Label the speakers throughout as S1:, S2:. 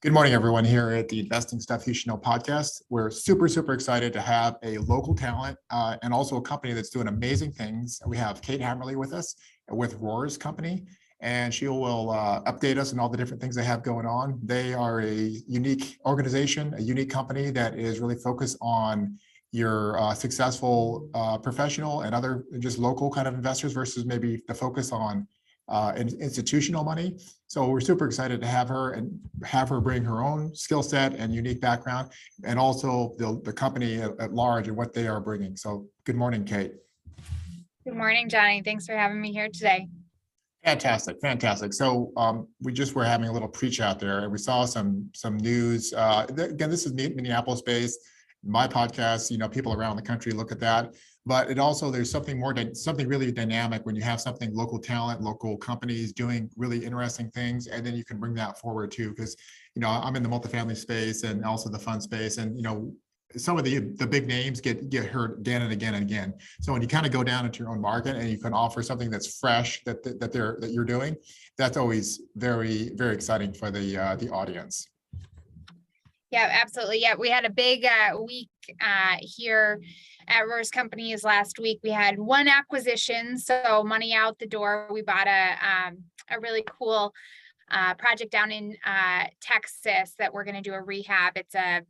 S1: Good morning, everyone, here at the Investing Stuff You Should Know podcast. We're super excited to have a local talent and also a company that's doing amazing things. We have Kate Hamerly with us with Roers Company, and she will update us on all the different things they have going on. They are a unique organization, a unique company that is really focused on your successful professional and other just local kind of investors versus maybe the focus on institutional money. So we're super excited to have her and have her bring her own skill set and unique background, and also the company at large and what they are bringing. So good morning, Kate.
S2: Good morning, Johnny. Thanks for having me here today.
S1: Fantastic. So we just were having a little pre-chat there, and we saw some news. Again, this is Minneapolis based. My podcast, people around the country look at that, but it also, there's something really dynamic when you have something local talent, local companies doing really interesting things, and then you can bring that forward too. Because I'm in the multifamily space and also the fund space, and some of the big names get heard again and again and again. So when you kind of go down into your own market and you can offer something that's fresh that you're doing, that's always very exciting for the audience.
S2: Yeah, absolutely. Yeah, we had a big week here at Roers Companies last week. We had one acquisition, so money out the door. We bought a really cool project down in Texas that we're going to do a rehab. It's an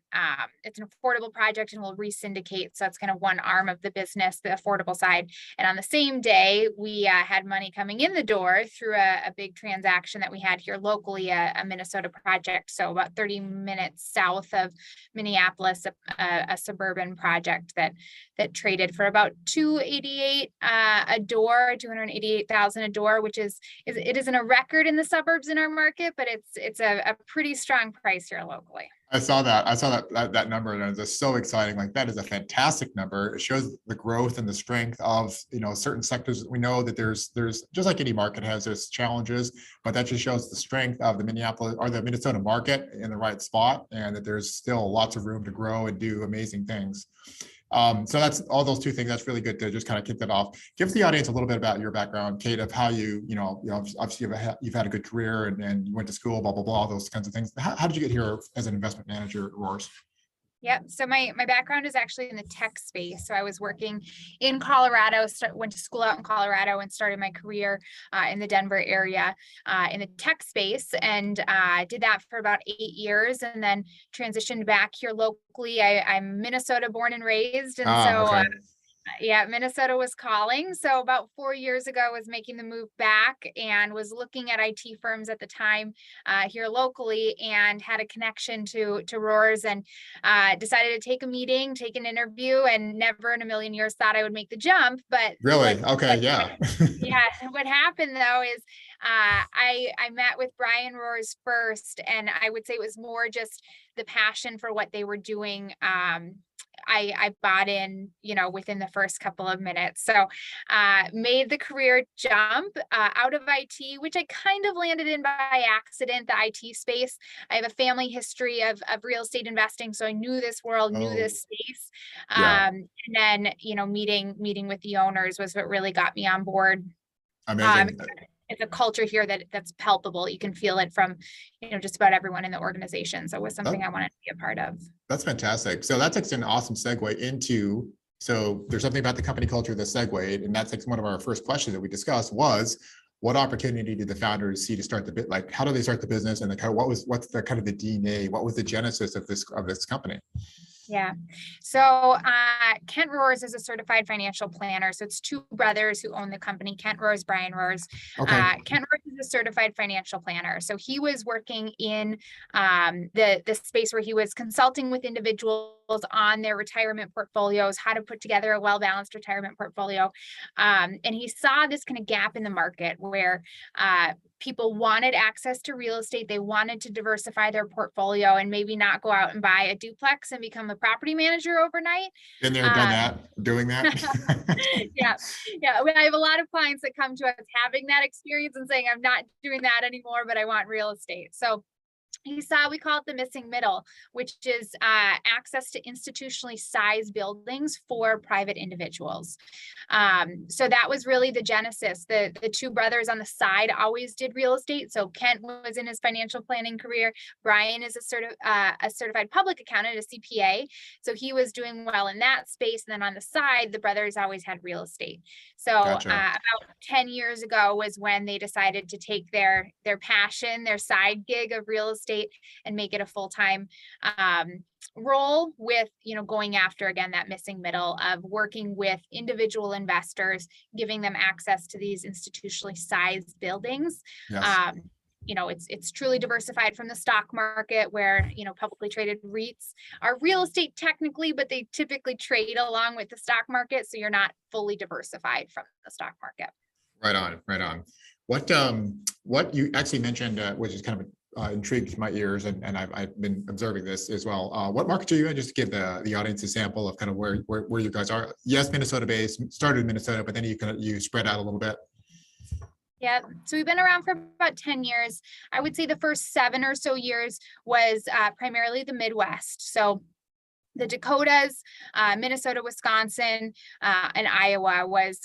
S2: affordable project, and we'll re-syndicate. So that's kind of one arm of the business, the affordable side. And on the same day, we had money coming in the door through a big transaction that we had here locally, a Minnesota project. So about 30 minutes south of Minneapolis, a suburban project that traded for about $288 a door, $288,000 a door, which it isn't a record in the suburbs in our market, but it's a pretty strong price here locally.
S1: I saw that number, and it's just so exciting. Like, that is a fantastic number. It shows the growth and the strength of certain sectors. We know that there's just like any market has its challenges, but that just shows the strength of the Minneapolis or the Minnesota market in the right spot, and that there's still lots of room to grow and do amazing things. So that's all those two things. That's really good to just kind of kick that off. Give the audience a little bit about your background, Kate, of how obviously you've had a good career and you went to school, blah, blah, blah, those kinds of things. How did you get here as an investment manager at Roers?
S2: Yep. So my background is actually in the tech space. So I was working in Colorado, went to school out in Colorado, and started my career in the Denver area in the tech space, and did that for about 8 years, and then transitioned back here locally. I'm Minnesota born and raised, and
S1: Okay.
S2: Yeah, Minnesota was calling. So about 4 years ago, I was making the move back and was looking at IT firms at the time here locally, and had a connection to Roers, and decided to take a meeting, take an interview, and never in a million years thought I would make the jump. But
S1: really? Okay. Yeah.
S2: Yeah. What happened though is I met with Brian Roers first, and I would say it was more just the passion for what they were doing. I bought in, within the first couple of minutes. So made the career jump out of IT, which I kind of landed in by accident, the IT space. I have a family history of real estate investing, so I knew this world, knew this space.
S1: Yeah.
S2: And then, meeting with the owners was what really got me on board.
S1: Amazing.
S2: It's a culture here that's palpable. You can feel it from, just about everyone in the organization. So it was something I wanted to be a part of.
S1: That's fantastic. So that's like an awesome segue into, so there's something about the company culture that segued, and that's like one of our first questions that we discussed was, what opportunity did the founders see to start the bit? Like, how do they start the business, and what's the kind of the DNA? What was the genesis of this company?
S2: Yeah. So Kent Roers is a certified financial planner. So it's two brothers who own the company, Kent Roers, Brian Roers.
S1: Okay.
S2: Kent Roers is a certified financial planner. So he was working in the space where he was consulting with individuals on their retirement portfolios, how to put together a well-balanced retirement portfolio. And he saw this kind of gap in the market where people wanted access to real estate. They wanted to diversify their portfolio and maybe not go out and buy a duplex and become a property manager overnight.
S1: Been there, done that, doing that.
S2: Yeah. I have a lot of clients that come to us having that experience and saying, I'm not doing that anymore, but I want real estate. So he saw, we call it the missing middle, which is access to institutionally sized buildings for private individuals. So that was really the genesis. The two brothers on the side always did real estate. So Kent was in his financial planning career. Brian is a certified public accountant, a CPA. So he was doing well in that space. And then on the side, the brothers always had real estate. So
S1: Gotcha.
S2: about 10 years ago was when they decided to take their passion, their side gig of real estate, and make it a full-time role with, going after, again, that missing middle of working with individual investors, giving them access to these institutionally sized buildings.
S1: Yes.
S2: It's truly diversified from the stock market where, publicly traded REITs are real estate technically, but they typically trade along with the stock market. So you're not fully diversified from the stock market.
S1: Right on, right on. What you actually mentioned, which is kind of intrigued my ears, and I've been observing this as well. What market are you in? Just to give the audience a sample of kind of where you guys are. Yes, Minnesota based, started in Minnesota, but then you spread out a little bit.
S2: Yeah, so we've been around for about 10 years. I would say the first 7 or so years was primarily the Midwest. So the Dakotas, Minnesota, Wisconsin, and Iowa was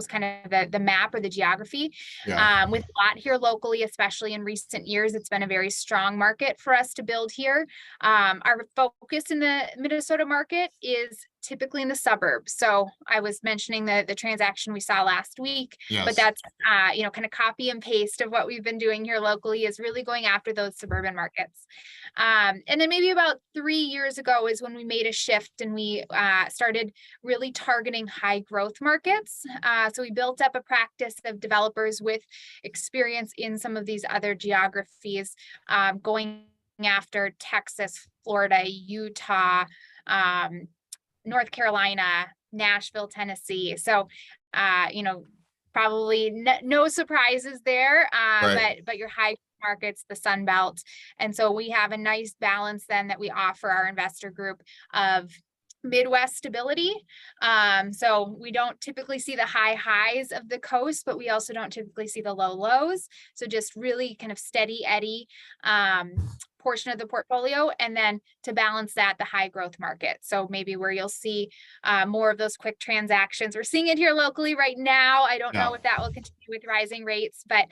S2: kind of the map or the geography.
S1: Yeah.
S2: With a lot here locally, especially in recent years, it's been a very strong market for us to build here. Our focus in the Minnesota market is typically in the suburbs. So I was mentioning the transaction we saw last week,
S1: Yes.
S2: but that's kind of copy and paste of what we've been doing here locally, is really going after those suburban markets. And then maybe about 3 years ago is when we made a shift and we started really targeting high growth markets. So we built up a practice of developers with experience in some of these other geographies, going after Texas, Florida, Utah, North Carolina, Nashville, Tennessee. So, probably no surprises there,
S1: Right.
S2: but your high markets, the Sun Belt. And so we have a nice balance then that we offer our investor group of Midwest stability. So we don't typically see the high highs of the coast, but we also don't typically see the low lows. So just really kind of steady eddy portion of the portfolio, and then to balance that, the high growth market. So maybe where you'll see more of those quick transactions. We're seeing it here locally right now. I don't know if that will continue with rising rates, but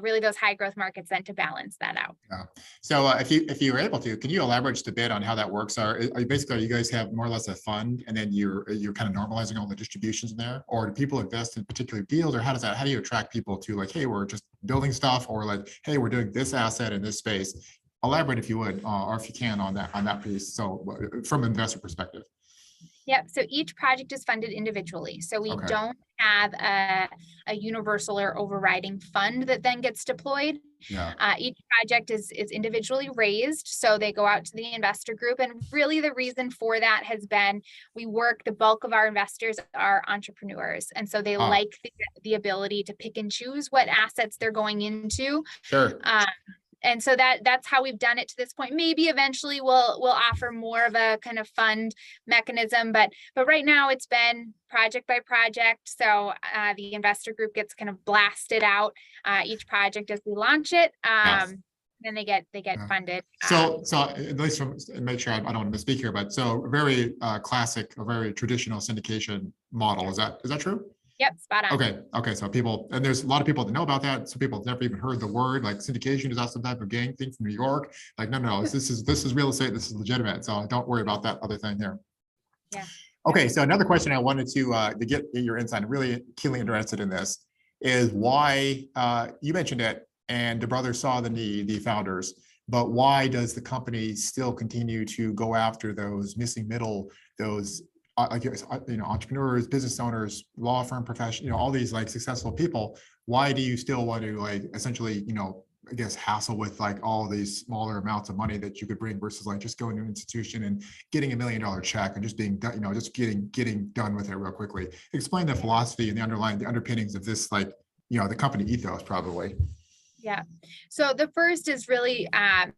S2: really those high growth markets then to balance that out.
S1: Yeah. So if you were able to, can you elaborate just a bit on how that works? Are you guys have more or less a fund, and then you're kind of normalizing all the distributions in there, or do people invest in particular deals, or how do you attract people to, like, hey, we're just building stuff, or like, hey, we're doing this asset in this space? Elaborate if you would, or if you can, on that piece. So from an investor perspective.
S2: Yep. So each project is funded individually. So we don't have a universal or overriding fund that then gets deployed.
S1: Yeah.
S2: Each project is individually raised. So they go out to the investor group. And really the reason for that has been, the bulk of our investors are entrepreneurs. And so they like the ability to pick and choose what assets they're going into.
S1: Sure.
S2: And so that's how we've done it to this point. Maybe eventually we'll offer more of a kind of fund mechanism, but right now it's been project by project. So the investor group gets kind of blasted out each project as we launch it. Then they get funded.
S1: So at least make sure I don't want to misspeak here, but so very classic, a very traditional syndication model. Is that true?
S2: Yep, spot on.
S1: Okay. So and there's a lot of people that know about that. Some people have never even heard the word, like syndication. Is that some type of gang thing from New York? Like, no, this is real estate. This is legitimate. So don't worry about that other thing there.
S2: Yeah.
S1: Okay. So another question I wanted to get your insight, I'm really keenly interested in this, is why you mentioned it, and the brothers saw the need, the founders, but why does the company still continue to go after those missing middle, those entrepreneurs, business owners, law firm professionals, all these like successful people? Why do you still want to, like, essentially, I guess, hassle with like all these smaller amounts of money that you could bring versus like just going to an institution and getting $1 million check and just being done, just getting done with it real quickly? Explain the philosophy and the underpinnings of this, like, the company ethos, probably.
S2: Yeah. So the first is really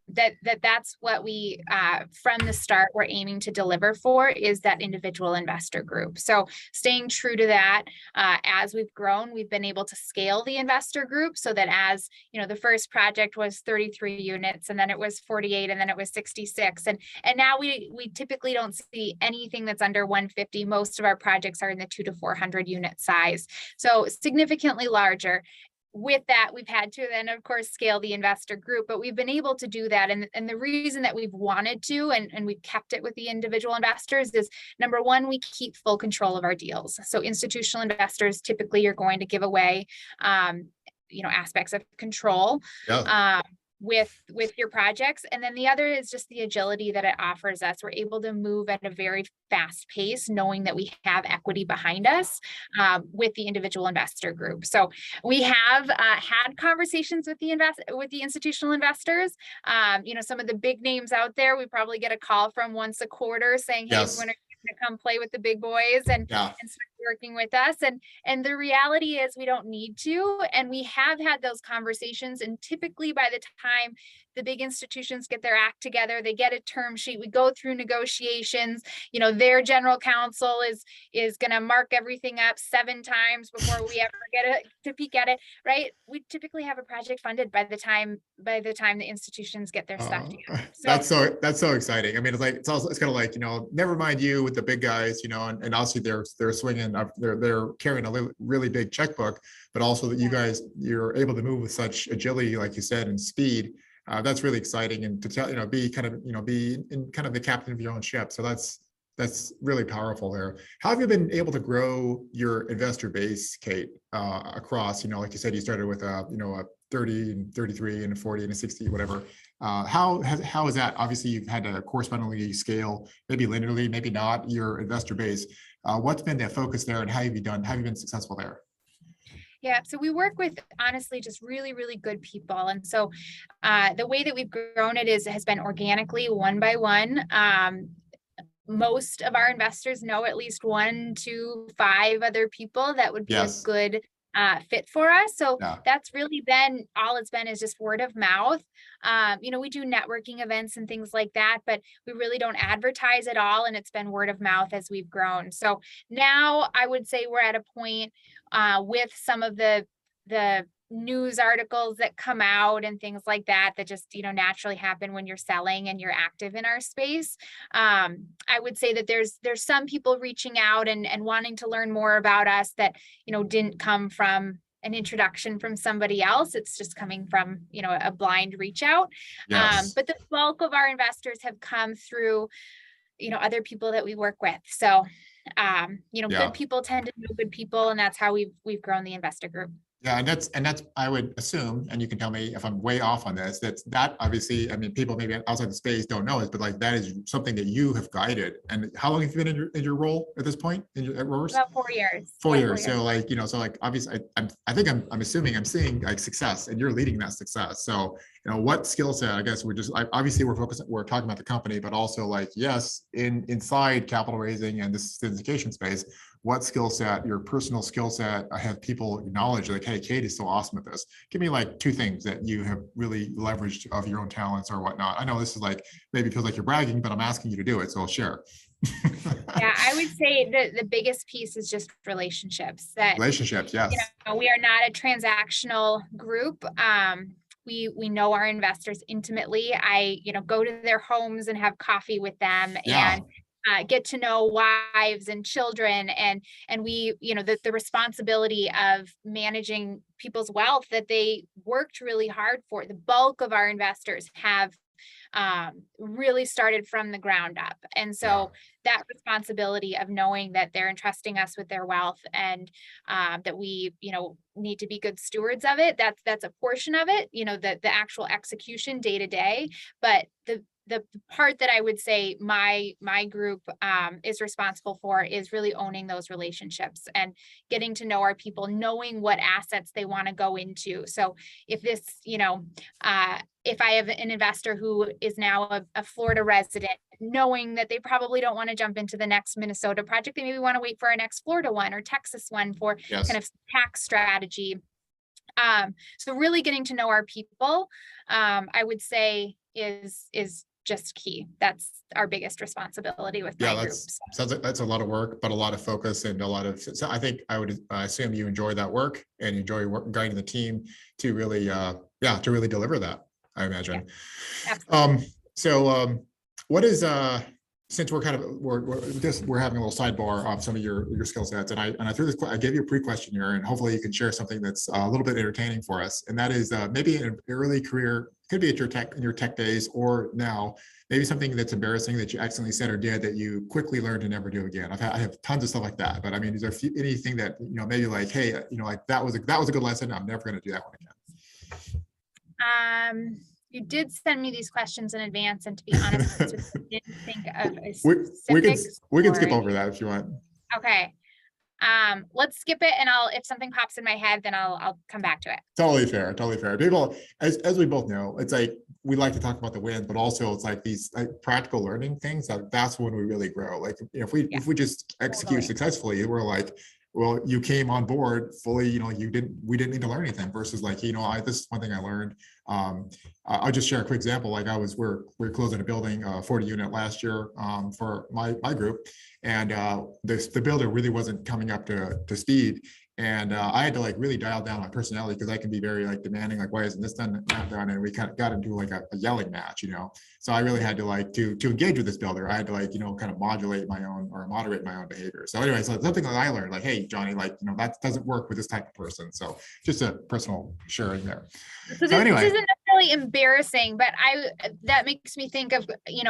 S2: that's what we from the start we're aiming to deliver for is that individual investor group. So staying true to that, as we've grown, we've been able to scale the investor group so that as the first project was 33 units, and then it was 48, and then it was 66, and now we typically don't see anything that's under 150. Most of our projects are in the 200 to 400 unit size, so significantly larger. With that, we've had to then, of course, scale the investor group, but we've been able to do that. And the reason that we've wanted to, and we've kept it with the individual investors is, number one, we keep full control of our deals. So institutional investors, typically you're going to give away, aspects of control.
S1: Yeah.
S2: With your projects. And then the other is just the agility that it offers us. We're able to move at a very fast pace, knowing that we have equity behind us with the individual investor group. So we have had conversations with the institutional investors. Some of the big names out there, we probably get a call from once a quarter saying, hey,
S1: Yes.
S2: when are you going to come play with the big boys and start working with us? And the reality is we don't need to. And we have had those conversations. And typically by the time the big institutions get their act together, they get a term sheet, we go through negotiations, their general counsel is going to mark everything up 7 times before we ever get to peek at it, right? We typically have a project funded by the time the institutions get their stuff together. So
S1: That's so exciting. I mean, it's kind of like, never mind you with the big guys, and obviously they're swinging up, they're carrying a really big checkbook, but also that you guys, you're able to move with such agility, like you said, and speed. That's really exciting, and to tell, be kind of be in kind of the captain of your own ship. So that's really powerful there. How have you been able to grow your investor base, Kate, across, like you said, you started with a 30 and 33 and a 40 and a 60, whatever. How is that? Obviously, you've had to correspondingly scale, maybe linearly, maybe not, your investor base. What's been the focus there, and how have you been successful there?
S2: Yeah, so we work with, honestly, just really, really good people. And so the way that we've grown it has been organically, one by one. Most of our investors know at least 1 to 5 other people that would be a good fit for us. So that's really been all it's been, is just word of mouth. We do networking events and things like that, but we really don't advertise at all. And it's been word of mouth as we've grown. So now I would say we're at a point with some of the news articles that come out and things like that just naturally happen when you're selling and you're active in our space. I would say that there's some people reaching out and wanting to learn more about us that didn't come from an introduction from somebody else. It's just coming from a blind reach out. But the bulk of our investors have come through other people that we work with. So good people tend to know good people, and that's how we've grown the investor group.
S1: Yeah, and that's I would assume, and you can tell me if I'm way off on this, that obviously, I mean, people maybe outside the space don't know it, but like that is something that you have guided. And how long have you been in your role at this point at Roers?
S2: About 4 years.
S1: 4 years. So like, obviously I think I'm assuming I'm seeing like success, and you're leading that success. So, what skill set, I guess obviously we're talking about the company, but also like, yes, inside capital raising and this syndication space, what skill set, your personal skill set, have people acknowledge like, hey, Kate is so awesome at this. Give me like 2 things that you have really leveraged of your own talents or whatnot. I know this is like, maybe feels like you're bragging, but I'm asking you to do it. So I'll share.
S2: Yeah, I would say the biggest piece is just relationships.
S1: Relationships, yes.
S2: We are not a transactional group. We know our investors intimately. I, go to their homes and have coffee with them and get to know wives and children, and we, the responsibility of managing people's wealth that they worked really hard for. The bulk of our investors have really started from the ground up. And so that responsibility of knowing that they're entrusting us with their wealth, and that we, need to be good stewards of it. That's a portion of it, the actual execution day to day. But the part that I would say my group is responsible for is really owning those relationships and getting to know our people, knowing what assets they want to go into. So if this, if I have an investor who is now a Florida resident, knowing that they probably don't want to jump into the next Minnesota project, they maybe want to wait for our next Florida one or Texas one for kind of tax strategy. So really getting to know our people, I would say is just key. That's our biggest responsibility with my groups.
S1: Sounds like that's a lot of work, but a lot of focus and a lot of, so I think I would assume you enjoy that work and enjoy guiding the team to really, to really deliver that, I imagine.
S2: Yeah, absolutely.
S1: What is, since we're kind of, we're having a little sidebar of some of your skill sets, and I threw this, I gave you a pre-question here, and hopefully you can share something that's a little bit entertaining for us. And that is maybe in an early career, could be at in your tech days or now, maybe something that's embarrassing that you accidentally said or did that you quickly learned to never do again. I have tons of stuff like that, but I mean, is there anything that, maybe like, hey, like that was a good lesson. I'm never going to do that one
S2: again. You did send me these questions in advance, and to be honest, I didn't think of a specific
S1: we can skip over that if you want.
S2: Okay. Let's skip it, and if something pops in my head, then I'll come back to it.
S1: Totally fair. People, as we both know, it's like we like to talk about the wins, but also it's like these practical learning things. That's when we really grow. Like if we just execute successfully, we're like, well, you came on board fully, we didn't need to learn anything, versus like, this is one thing I learned. I'll just share a quick example. Like we're closing a building, 40 unit last year for my group. And the builder really wasn't coming up to speed. And I had to like really dial down my personality, because I can be very like demanding, like, why isn't this done, not done? And we kind of got into like a yelling match, So I really had to like to engage with this builder. I had to like, kind of moderate my own behavior. So anyway, so something that I learned, like, hey, Johnny, like, that doesn't work with this type of person. So just a personal sharing there.
S2: So anyway, this isn't necessarily embarrassing, but that makes me think of,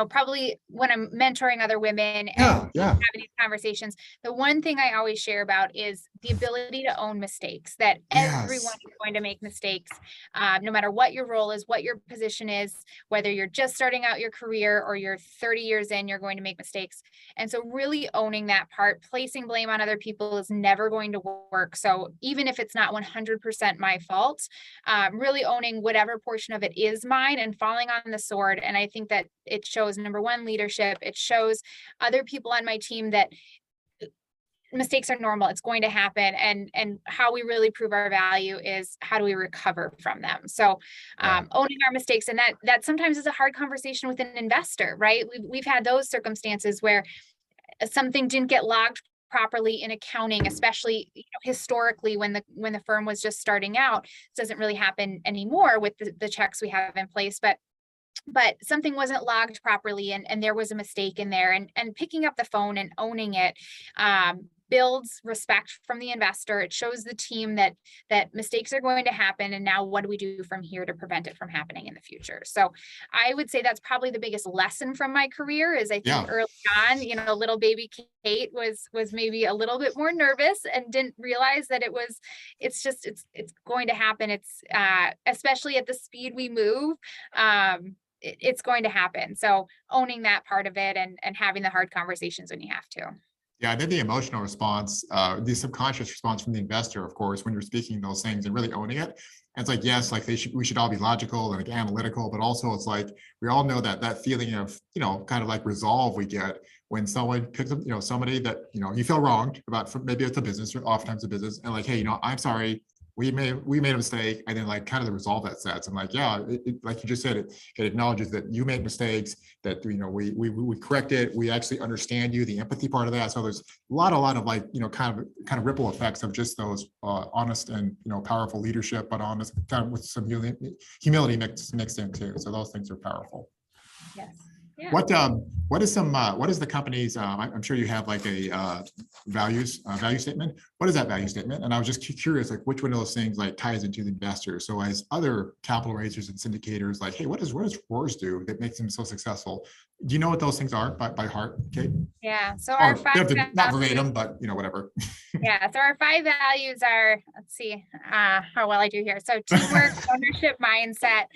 S2: probably when I'm mentoring other women and having these conversations, the one thing I always share about is the ability to own mistakes, that everyone is going to make mistakes, no matter what your role is, what your position is, whether you're just starting out your career or you're 30 years in, you're going to make mistakes. And so really owning that part, placing blame on other people is never going to work. So even if it's not 100% my fault, really owning whatever portion of it is mine and falling on the sword. And I think that it shows, number one, leadership. It shows other people on my team that mistakes are normal. It's going to happen. And how we really prove our value is how do we recover from them? So owning our mistakes, and that sometimes is a hard conversation with an investor, right? We've had those circumstances where something didn't get logged properly in accounting, especially historically when the firm was just starting out. It doesn't really happen anymore with the checks we have in place, but something wasn't logged properly, and there was a mistake in there, and picking up the phone and owning it builds respect from the investor. It shows the team that mistakes are going to happen, and now what do we do from here to prevent it from happening in the future? So I would say that's probably the biggest lesson from my career is I think early on, little baby Kate was maybe a little bit more nervous and didn't realize that it's going to happen. It's especially at the speed we move, it's going to happen. So owning that part of it and having the hard conversations when you have to.
S1: Yeah, and then the emotional response, the subconscious response from the investor, of course, when you're speaking those things and really owning it. And it's like, yes, like we should all be logical and like analytical, but also it's like, we all know that feeling of, kind of like resolve we get when someone picks up, somebody that, you feel wronged about, maybe it's a business or oftentimes a business, and like, hey, I'm sorry, we made a mistake, and then like kind of the resolve that sets. And like, like you just said, it acknowledges that you made mistakes, that we correct it, we actually understand you, the empathy part of that. So there's a lot of like, kind of ripple effects of just those honest and powerful leadership, but honest kind of with some humility mixed in too. So those things are powerful.
S2: Yes. Yeah.
S1: What is the company's, I'm sure you have like a value statement. What is that value statement? And I was just curious, like which one of those things like ties into the investor. So as other capital raisers and syndicators, like, hey, what does Roers do that makes them so successful? Do you know what those things are by heart, Kate?
S2: Yeah. So our five,
S1: not verbatim, but whatever.
S2: Yeah. So our 5 values are, let's see how well I do here. So teamwork, ownership mindset,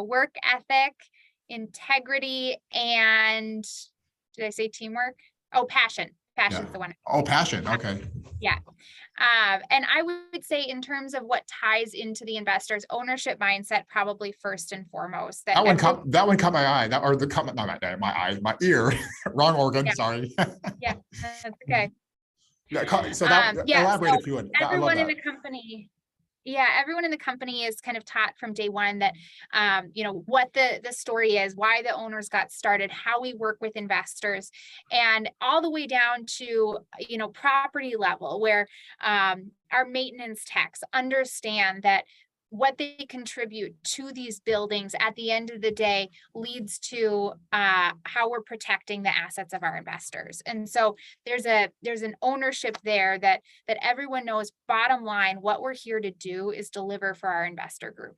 S2: work ethic, integrity, and did I say teamwork? Oh, passion. Passion's the one.
S1: Oh, passion. Okay.
S2: Yeah. And I would say in terms of what ties into the investor's ownership mindset, probably first and foremost.
S1: That one caught my eye. My ear. Wrong organ. Sorry.
S2: Yeah, that's okay.
S1: So elaborate if you would.
S2: Everyone in the company. Yeah, everyone in the company is kind of taught from day one that, what the story is, why the owners got started, how we work with investors, and all the way down to, property level where our maintenance techs understand that what they contribute to these buildings at the end of the day leads to how we're protecting the assets of our investors. And so there's an ownership there that everyone knows. Bottom line, what we're here to do is deliver for our investor group.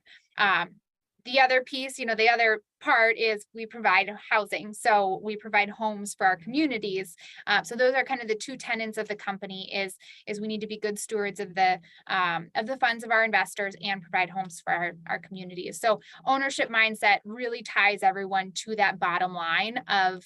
S2: The other piece, the other part is we provide housing. So we provide homes for our communities. So those are kind of the two tenets of the company is we need to be good stewards of the funds of our investors and provide homes for our communities. So ownership mindset really ties everyone to that bottom line of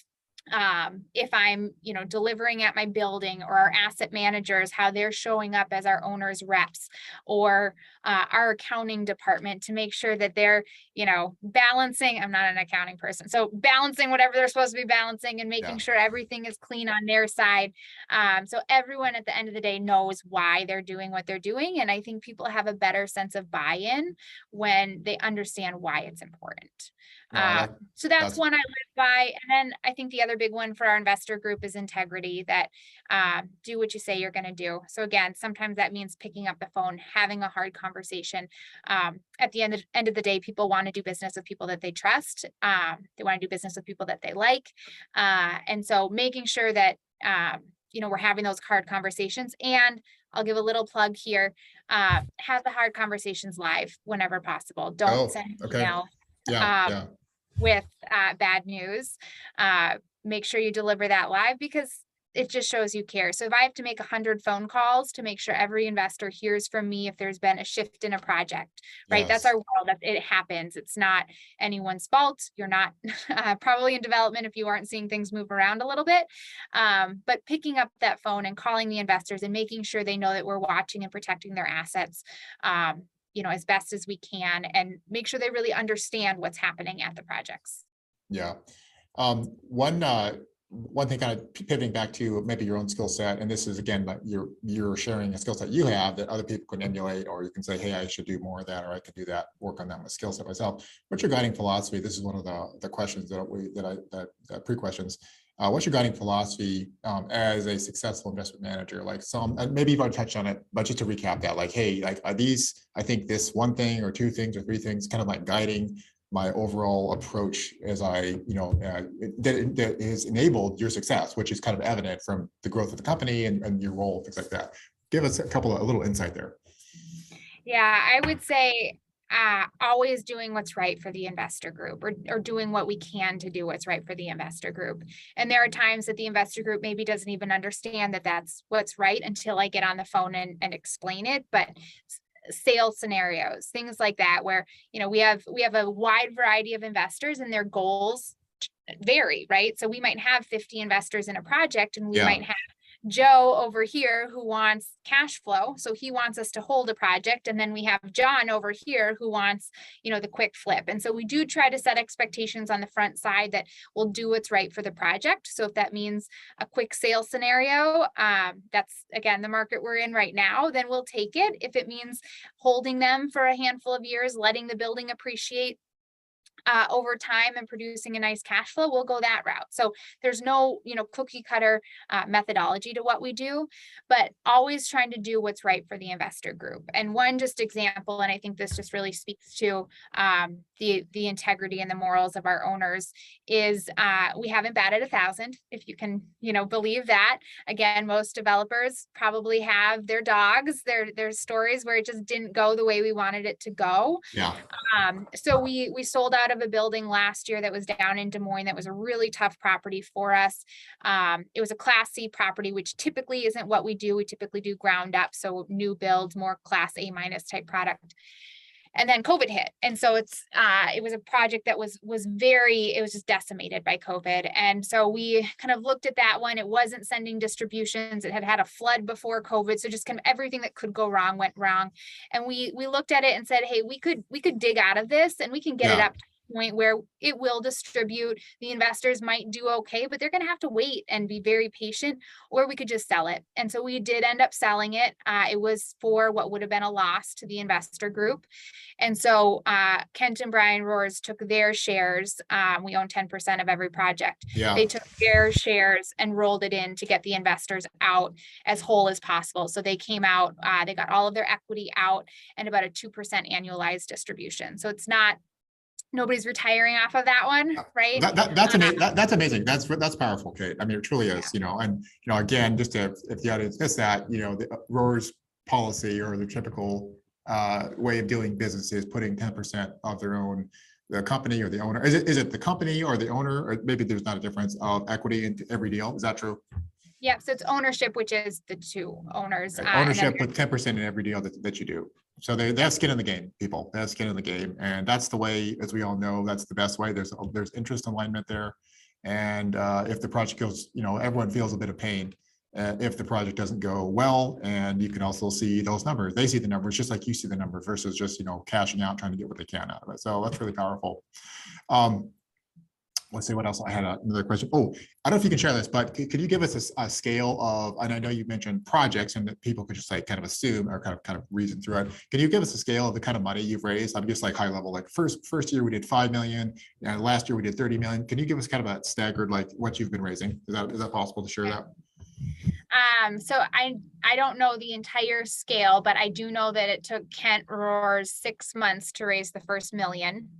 S2: if I'm, delivering at my building, or our asset managers, how they're showing up as our owners reps, or our accounting department to make sure that they're, balancing. I'm not an accounting person, so balancing whatever they're supposed to be balancing and making sure everything is clean on their side. So everyone at the end of the day knows why they're doing what they're doing. And I think people have a better sense of buy-in when they understand why it's important. So that's one I live by. And then I think the other big one for our investor group is integrity, that do what you say you're going to do. So again, sometimes that means picking up the phone, having a hard conversation. At the end of the day, people want to do business with people that they trust. They want to do business with people that they like. And so making sure that, we're having those hard conversations. And I'll give a little plug here, have the hard conversations live whenever possible. Don't send email. With bad news. Make sure you deliver that live, because it just shows you care. So if I have to make 100 phone calls to make sure every investor hears from me if there's been a shift in a project, right? That's our world. It happens. It's not anyone's fault. You're not probably in development if you aren't seeing things move around a little bit. But picking up that phone and calling the investors and making sure they know that we're watching and protecting their assets, as best as we can, and make sure they really understand what's happening at the projects.
S1: Yeah. One thing, kind of pivoting back to maybe your own skill set, and this is again, like you're sharing a skill set you have that other people can emulate, or you can say, hey, I should do more of that, or I could do that, work on that skill set myself. What's your guiding philosophy? This is one of the questions that pre-questions. What's your guiding philosophy as a successful investment manager? Like maybe you've already touched on it, but just to recap that, like, hey, like are these, I think this one thing or two things or three things kind of like guiding my overall approach as that has enabled your success, which is kind of evident from the growth of the company and your role, things like that. Give us a little insight there.
S2: Yeah, I would say always doing what's right for the investor group, or doing what we can to do what's right for the investor group. And there are times that the investor group maybe doesn't even understand that that's what's right until I get on the phone and explain it. But sales scenarios, things like that, where, we have a wide variety of investors and their goals vary, right? So we might have 50 investors in a project, and we might have Joe over here who wants cash flow. So he wants us to hold a project. And then we have John over here who wants, the quick flip. And so we do try to set expectations on the front side that we'll do what's right for the project. So if that means a quick sale scenario, that's again, the market we're in right now, then we'll take it. If it means holding them for a handful of years, letting the building appreciate over time and producing a nice cash flow, we'll go that route. So there's no, cookie cutter methodology to what we do, but always trying to do what's right for the investor group. And one just example, and I think this just really speaks to the integrity and the morals of our owners, is we haven't batted 1,000, if you can, believe that. Again, most developers probably have their dogs, their stories where it just didn't go the way we wanted it to go.
S1: Yeah.
S2: So we sold out of a building last year that was down in Des Moines. That was a really tough property for us. It was a Class C property, which typically isn't what we do. We typically do ground up, so new builds, more Class A minus type product. And then COVID hit. And so it was a project that was just decimated by COVID. And so we kind of looked at that one. It wasn't sending distributions. It had a flood before COVID. So just kind of everything that could go wrong went wrong. And we looked at it and said, hey, we could dig out of this, and we can get it up to point where it will distribute. The investors might do okay, but they're going to have to wait and be very patient, or we could just sell it. And so we did end up selling it. It was for what would have been a loss to the investor group. And so Kent and Brian Roers took their shares. We own 10% of every project.
S1: Yeah.
S2: They took their shares and rolled it in to get the investors out as whole as possible. So they came out, they got all of their equity out and about a 2% annualized distribution. So it's not, nobody's retiring off of that one, right?
S1: That's amazing. That's amazing. That's powerful, Kate. I mean, it truly is, and, again, just if the audience missed that, the Roers policy or the typical way of doing business is putting 10% of the company or the owner. Is it the company or the owner, or maybe there's not a difference of equity into every deal? Is that true?
S2: Yeah, so it's ownership, which is the two owners.
S1: Okay. Ownership with 10% in every deal that you do. So they have skin in the game, people. They have skin in the game, and that's the way, as we all know, that's the best way. There's interest alignment there, and if the project goes, everyone feels a bit of pain if the project doesn't go well, and you can also see those numbers. They see the numbers just like you see the numbers versus just cashing out, trying to get what they can out of it. So that's really powerful. Let's see what else. I had another question. Oh, I don't know if you can share this, but could you give us a scale of, and I know you mentioned projects and that people could just kind of assume or kind of reason through it. Can you give us a scale of the kind of money you've raised? I'm just high level, first year we did 5 million, and last year we did 30 million. Can you give us kind of a staggered, what you've been raising? Is that possible to share that?
S2: So I don't know the entire scale, but I do know that it took Kent Roers 6 months to raise the first million.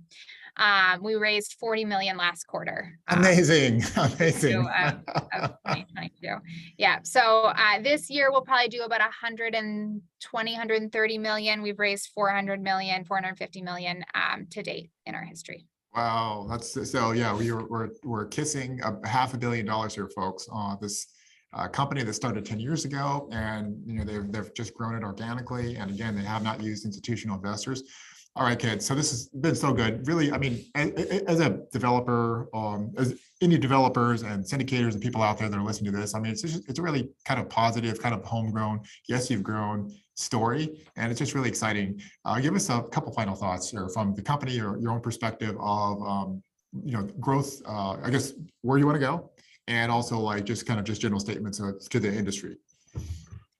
S2: We raised 40 million last quarter.
S1: Amazing.
S2: Of 2022. Yeah. So this year we'll probably do about 130 million. We've raised 450 million to date in our history.
S1: Wow. That's so, yeah, we're kissing $500 million here, folks, on this company that started 10 years ago, and they've just grown it organically. And again, they have not used institutional investors. All right, kids. So this has been so good. Really, I mean, as a developer, as any developers and syndicators and people out there that are listening to this, I mean, it's a really kind of positive, kind of homegrown, yes, you've grown story, and it's just really exciting. Give us a couple final thoughts here from the company or your own perspective of, growth. I guess where you want to go, and also just general statements to the industry.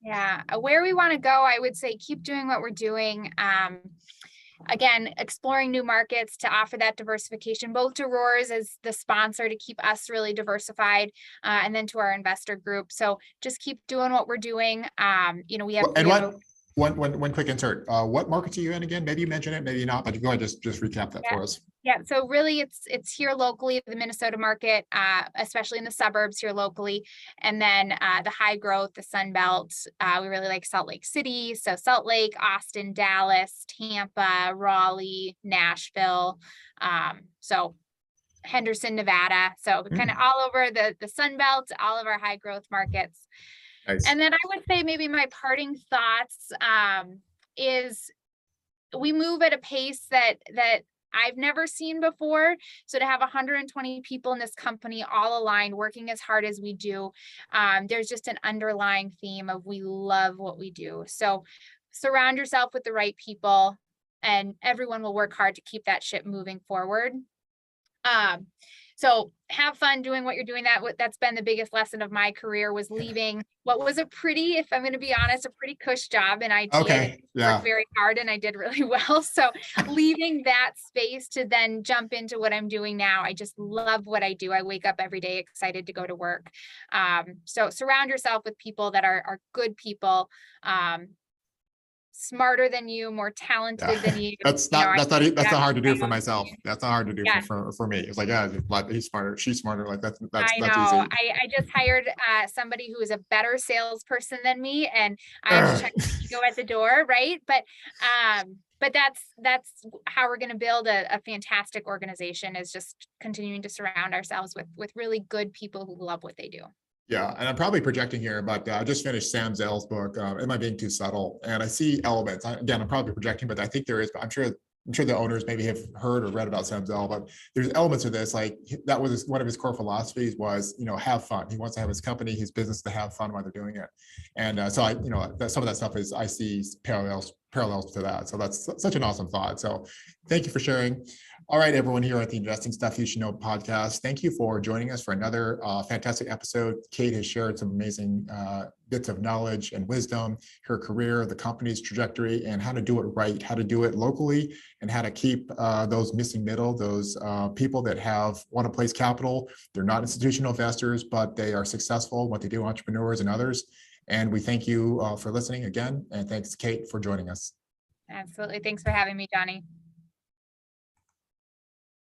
S2: Yeah, where we want to go, I would say keep doing what we're doing. Again, exploring new markets to offer that diversification, both to Roers as the sponsor to keep us really diversified, and then to our investor group. So just keep doing what we're doing. We have.
S1: One quick insert. What markets are you in again? Maybe you mentioned it, maybe not, but go ahead, just recap that for us.
S2: Yeah, so really it's here locally, the Minnesota market, especially in the suburbs here locally, and then the high growth, the Sun Belt. We really like Salt Lake City, so Salt Lake, Austin, Dallas, Tampa, Raleigh, Nashville, so Henderson, Nevada. So kind of all over the Sun Belt, all of our high growth markets. Nice. And then I would say maybe my parting thoughts is we move at a pace that I've never seen before. So to have 120 people in this company all aligned, working as hard as we do, there's just an underlying theme of we love what we do. So surround yourself with the right people, and everyone will work hard to keep that ship moving forward. So have fun doing what you're doing. That's been the biggest lesson of my career, was leaving what was if I'm going to be honest, a pretty cush job in IT.
S1: Okay.
S2: I worked very hard and I did really well. So leaving that space to then jump into what I'm doing now, I just love what I do. I wake up every day excited to go to work. So surround yourself with people that are good people, smarter than you, more talented than you.
S1: That's not hard to do for myself. That's not hard to do for me. It's he's smarter, she's smarter. That's easy.
S2: I just hired somebody who is a better salesperson than me, and I have to check the ego at the door, right? But that's how we're going to build a fantastic organization, is just continuing to surround ourselves with really good people who love what they do.
S1: Yeah, and I'm probably projecting here, but I just finished Sam Zell's book, Am I Being Too Subtle? And I see elements. Again, I'm probably projecting, but I think there is, but I'm sure the owners maybe have heard or read about Sam Zell, but there's elements of this, that was one of his core philosophies was, have fun. He wants to have his company, his business to have fun while they're doing it. And so some of that stuff is, I see parallels to that. So that's such an awesome thought. So thank you for sharing. All right, everyone here at the Investing Stuff You Should Know podcast. Thank you for joining us for another fantastic episode. Kate has shared some amazing bits of knowledge and wisdom, her career, the company's trajectory, and how to do it right, how to do it locally, and how to keep those missing middle, those people that want to place capital. They're not institutional investors, but they are successful, what they do, entrepreneurs and others. And we thank you for listening again. And thanks, Kate, for joining us.
S2: Absolutely. Thanks for having me, Johnny.